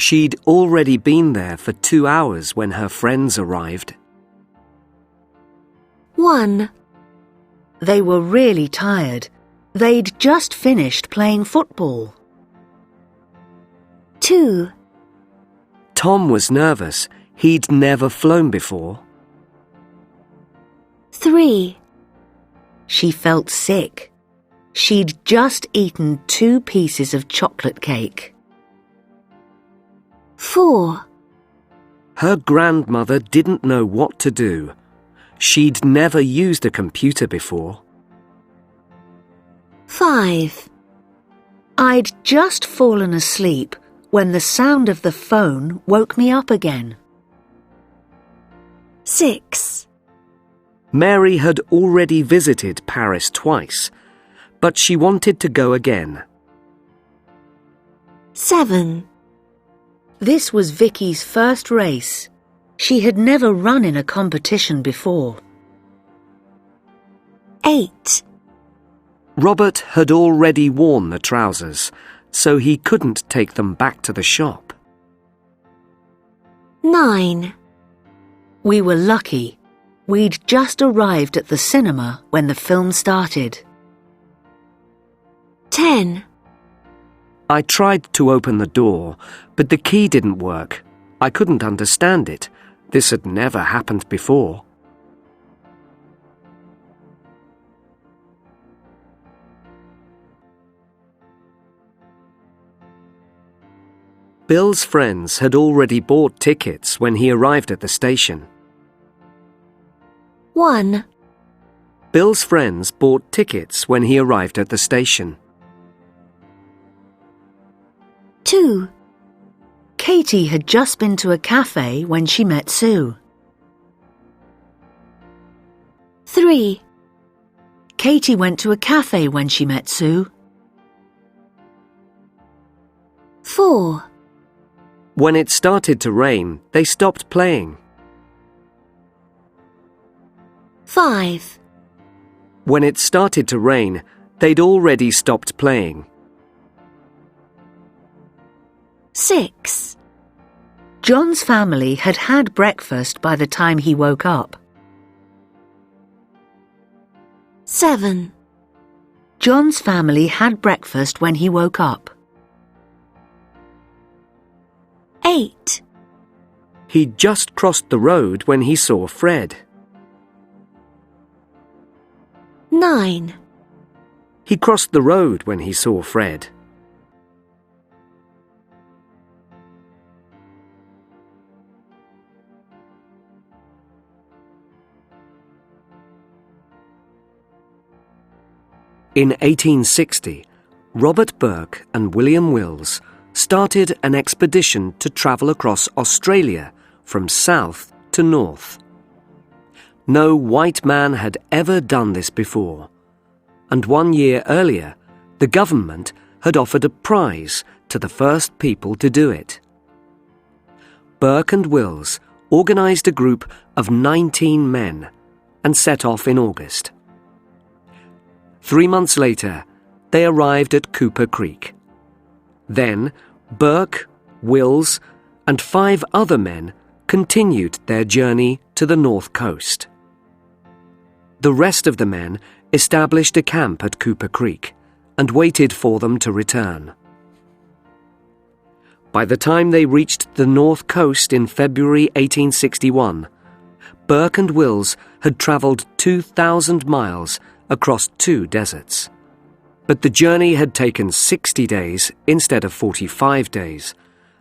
She'd already been there for 2 hours when her friends arrived. 1. They were really tired. They'd just finished playing football. 2. Tom was nervous. He'd never flown before. 3. She felt sick. She'd just eaten 2 pieces of chocolate cake. 4. Her grandmother didn't know what to do. She'd never used a computer before. 5. I'd just fallen asleep when the sound of the phone woke me up again. 6. Mary had already visited Paris twice, but she wanted to go again. 7. This was Vicky's first race. She had never run in a competition before. 8. Robert had already worn the trousers, so he couldn't take them back to the shop. 9. We were lucky. We'd just arrived at the cinema when the film started. 10. I tried to open the door, but the key didn't work. I couldn't understand it. This had never happened before. Bill's friends had already bought tickets when he arrived at the station. 1. Bill's friends bought tickets when he arrived at the station. 2. Katie had just been to a cafe when she met Sue. 3. Katie went to a cafe when she met Sue. 4. When it started to rain, they stopped playing. 5. When it started to rain, they'd already stopped playing. 6. John's family had had breakfast by the time he woke up. 7. John's family had breakfast when he woke up. 8. He'd just crossed the road when he saw Fred. 9. He crossed the road when he saw Fred. In 1860, Robert Burke and William Wills started an expedition to travel across Australia from south to north. No white man had ever done this before, and 1 year earlier, the government had offered a prize to the first people to do it. Burke and Wills organised a group of 19 men and set off in August. 3 months later, they arrived at Cooper Creek. Then, Burke, Wills, and 5 other men continued their journey to the north coast. The rest of the men established a camp at Cooper Creek and waited for them to return. By the time they reached the north coast in February 1861, Burke and Wills had travelled 2,000 miles across 2 deserts. But the journey had taken 60 days instead of 45 days,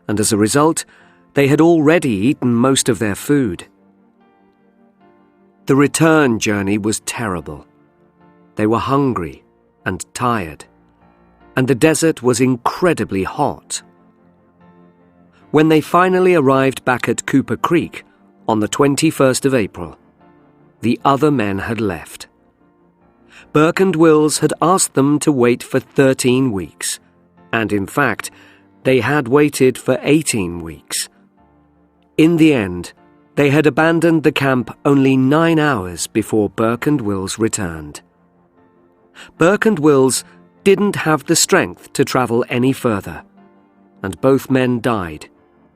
and as a result, they had already eaten most of their food. The return journey was terrible. They were hungry and tired, and the desert was incredibly hot. When they finally arrived back at Cooper Creek on the 21st of April, the other men had left. Burke and Wills had asked them to wait for 13 weeks, and in fact, they had waited for 18 weeks. In the end, they had abandoned the camp only 9 hours before Burke and Wills returned. Burke and Wills didn't have the strength to travel any further, and both men died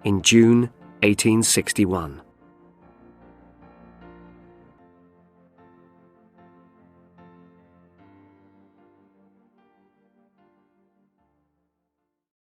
in June 1861.